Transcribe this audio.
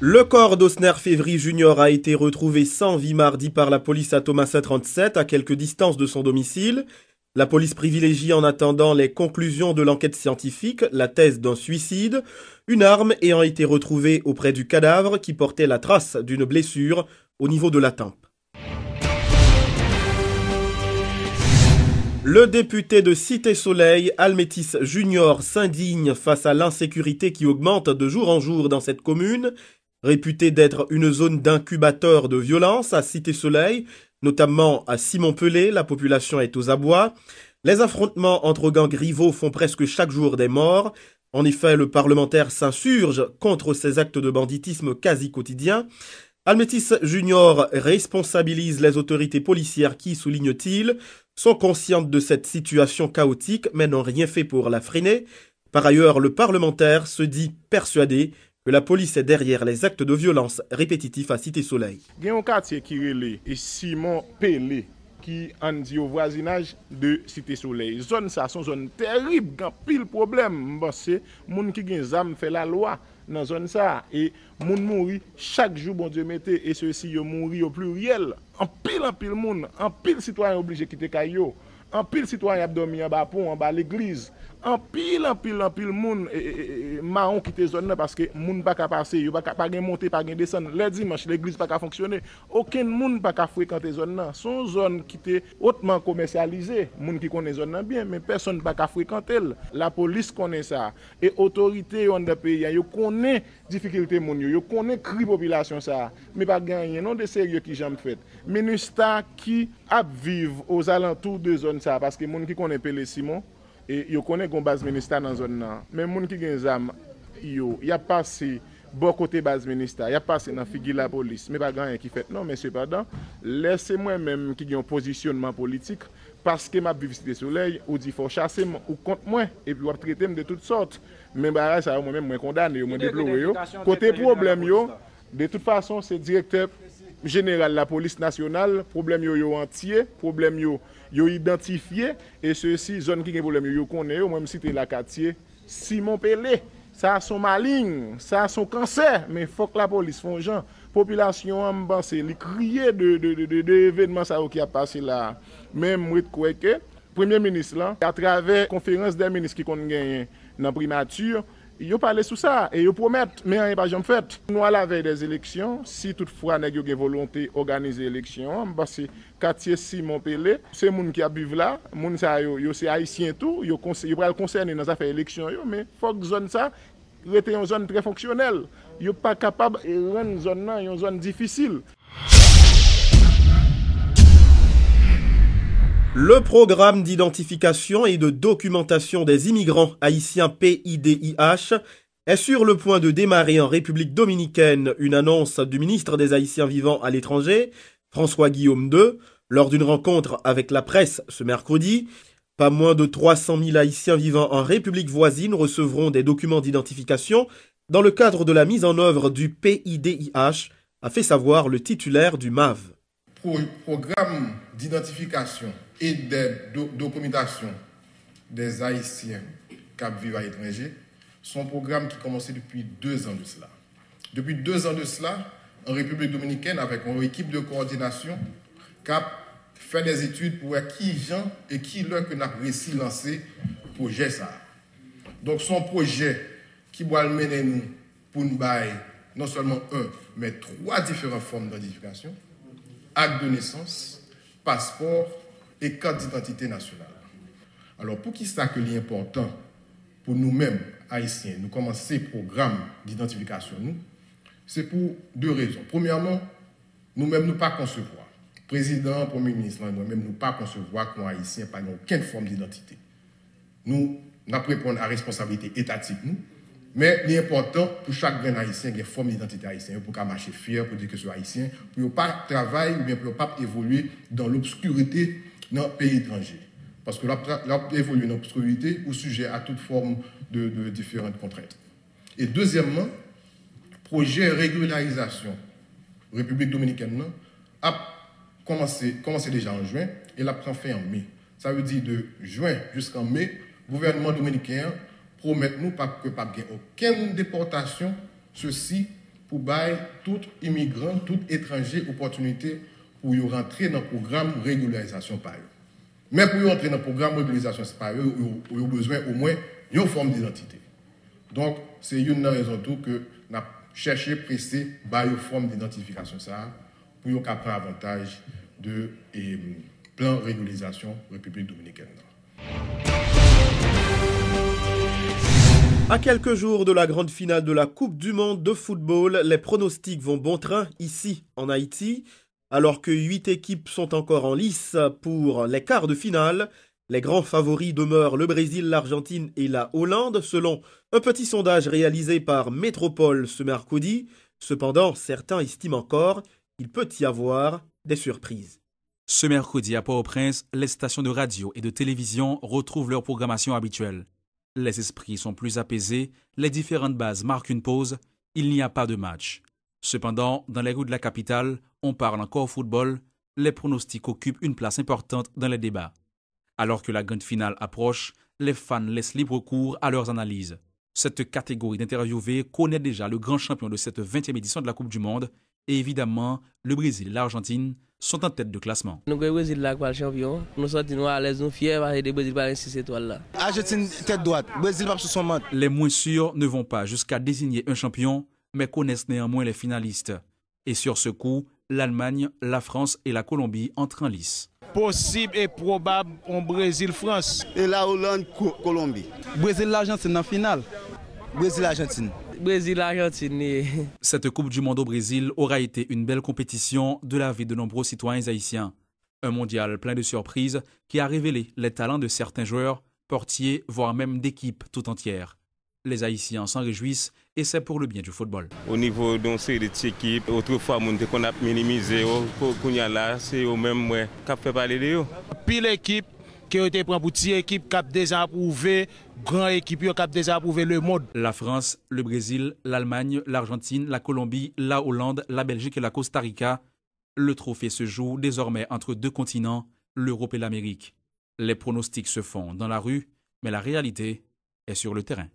Le corps d'Osner Févry Junior a été retrouvé sans vie mardi par la police à Thomasin 37, à quelque distance de son domicile. La police privilégie en attendant les conclusions de l'enquête scientifique, la thèse d'un suicide, une arme ayant été retrouvée auprès du cadavre qui portait la trace d'une blessure au niveau de la tempe. Le député de Cité-Soleil, Almétis Junior, s'indigne face à l'insécurité qui augmente de jour en jour dans cette commune. Réputée d'être une zone d'incubateur de violence à Cité-Soleil, notamment à Simon-Pelé, la population est aux abois. Les affrontements entre gangs rivaux font presque chaque jour des morts. En effet, le parlementaire s'insurge contre ces actes de banditisme quasi quotidiens. Almétis Junior responsabilise les autorités policières qui, souligne-t-il, sont conscientes de cette situation chaotique mais n'ont rien fait pour la freiner. Par ailleurs, le parlementaire se dit persuadé que la police est derrière les actes de violence répétitifs à Cité-Soleil. Il y a un quartier qui est Simon Pelé, qui en dit au voisinage de Cité-Soleil. Zone ça, son zone terrible, il y a pile problème. C'est les gens qui ont des armes fait la loi dans la zone ça. Et les gens mourent chaque jour, bon Dieu mette, et ceux-ci mourent au pluriel. En pile monde, en pile citoyen obligé de quitter Caillou. En pile citoyen a dormi en bas pont, en bas l'église. En pile monde marron qui te zone là parce que moun pas ka passer, yo pas gen monter, pas gen descendre. Les dimanche l'église pas ka fonctionner. Aucun monde pas ka fréquenter zone là. Son zone qui était hautement commercialisée. Moun qui connaît zone là bien mais personne pas ka fréquenter. La police connaît ça et autorité dans le pays, yo connaît difficulté moun yo connaît cri population ça. Mais pas gagner non de sérieux qui j'aime fait. Ministre qui a vivre aux alentours de zone ça parce que moun qui connaît Pelé Simon et yo connaît gon base ministère dans zone là mais moun qui gen zam yo y a passé bon côté base ministère y a passé dans figure la police mais pas grand qui fait non mais cependant laissez-moi même qui gen un positionnement politique parce que m'a vivre Cité Soleil ou dit faut chasser ou contre moi et puis on traiter de toutes sortes mais bah ça moi même moi condamné moi déplorer yo côté problème yo de toute façon c'est directeur général la police nationale problème yo entier problème yo identifié et ceux-ci zone qui ont problème yo connaît même cité la quartier Simon Pelé ça son maligne ça son cancer mais faut que la police font gens population en pense li crier de événements ça qui a passé là même moi crois que premier ministre là à travers conférence des ministres qui qu'on gagné dans primature ils parlent sur ça et ils promettent, mais rien pas jamais fait. Nous, à la veille des élections, si toutefois nous avons volonté d'organiser l'élection, parce que quartier Simon Pelé, c'est les gens qui habitent là, c'est haïtien tout, ils sont concernés dans les affaires d'élection, mais il faut que la zone ça reste une zone très fonctionnelle. Ils ne sont pas capables de rendre une zone une zone difficile. Le programme d'identification et de documentation des immigrants haïtiens PIDIH est sur le point de démarrer en République dominicaine, une annonce du ministre des Haïtiens vivant à l'étranger, François Guillaume II, lors d'une rencontre avec la presse ce mercredi. Pas moins de 300 000 Haïtiens vivant en République voisine recevront des documents d'identification dans le cadre de la mise en œuvre du PIDIH, a fait savoir le titulaire du MAV. Programme d'identification et de documentation des Haïtiens qui vivent à l'étranger sont un programme qui a commencé depuis 2 ans de cela. Depuis 2 ans de cela, en République dominicaine, avec une équipe de coordination qui a fait des études pour voir qui gens et qui leur que n'a réussi lancer le projet ça. Donc son projet qui va mener nous pour nous bailler non seulement mais 3 différentes formes d'identification: acte de naissance, passeport et carte d'identité nationale. Alors, pour qui ça que c'est important pour nous-mêmes, Haïtiens, nous commencer ce programme d'identification, c'est pour 2 raisons. Premièrement, nous-mêmes, nous ne pas concevoir. Président, Premier ministre, nous-mêmes, nous ne pas concevoir qu'un Haïtien n'a aucune forme d'identité. Nous répondons à la responsabilité étatique, nous. Mais l'important pour chaque grand Haïtien, il y a une forme d'identité haïtienne pour qu'il marche fier, pour dire que c'est haïtien, pour ne pas travailler ou bien pour ne pas évoluer dans l'obscurité dans le pays étranger. Parce que là, évoluer dans l'obscurité ou sujet à toute forme de différentes contraintes. Et deuxièmement, projet régularisation République dominicaine a commencé déjà en juin et l'a prend fin en mai. Ça veut dire de juin jusqu'en mai, le gouvernement dominicain promet nous pas que pas aucune déportation, ceci pour bailler tout immigrant, tout étranger opportunité pour y rentrer dans le programme de régularisation par eux. Mais pour y entrer dans le programme de régularisation par eux, il y a besoin au moins d'une forme d'identité. Donc, c'est une raison tout que nous avons cherché à presser une forme d'identification pour y prendre avantage de plan de régularisation République dominicaine. À quelques jours de la grande finale de la Coupe du monde de football, les pronostics vont bon train ici en Haïti. Alors que 8 équipes sont encore en lice pour les quarts de finale, les grands favoris demeurent le Brésil, l'Argentine et la Hollande, selon un petit sondage réalisé par Métropole ce mercredi. Cependant, certains estiment encore qu'il peut y avoir des surprises. Ce mercredi à Port-au-Prince, les stations de radio et de télévision retrouvent leur programmation habituelle. Les esprits sont plus apaisés, les différentes bases marquent une pause, il n'y a pas de match. Cependant, dans les rues de la capitale, on parle encore football, les pronostics occupent une place importante dans les débats. Alors que la grande finale approche, les fans laissent libre cours à leurs analyses. Cette catégorie d'interviewés connaît déjà le grand champion de cette 20e édition de la Coupe du Monde et évidemment, le Brésil et l'Argentine sont en tête de classement. Nous avons le Brésil là comme champion. Nous sortons à l'aise, nous fiers parce que le Brésil pas 6 étoiles là. Argentine tête droite, Brésil pas sur son manche. Les moins sûrs ne vont pas jusqu'à désigner un champion, mais connaissent néanmoins les finalistes. Et sur ce coup, l'Allemagne, la France et la Colombie entrent en lice. Possible et probable en Brésil-France. Et la Hollande-Colombie. Brésil-Argentine en finale. Brésil-Argentine. Brésil-Argentine. Cette Coupe du Monde au Brésil aura été une belle compétition de la vie de nombreux citoyens haïtiens. Un mondial plein de surprises qui a révélé les talents de certains joueurs, portiers, voire même d'équipes tout entières. Les Haïtiens s'en réjouissent et c'est pour le bien du football. Au niveau de cette équipe, autrefois, on a minimisé, c'est eux-mêmes qui ont fait parler de eux. Puis l'équipe qui a été prise pour une équipe qui a déjà approuvé, grande équipe qui a déjà approuvé le monde. La France, le Brésil, l'Allemagne, l'Argentine, la Colombie, la Hollande, la Belgique et la Costa Rica. Le trophée se joue désormais entre deux continents, l'Europe et l'Amérique. Les pronostics se font dans la rue, mais la réalité est sur le terrain.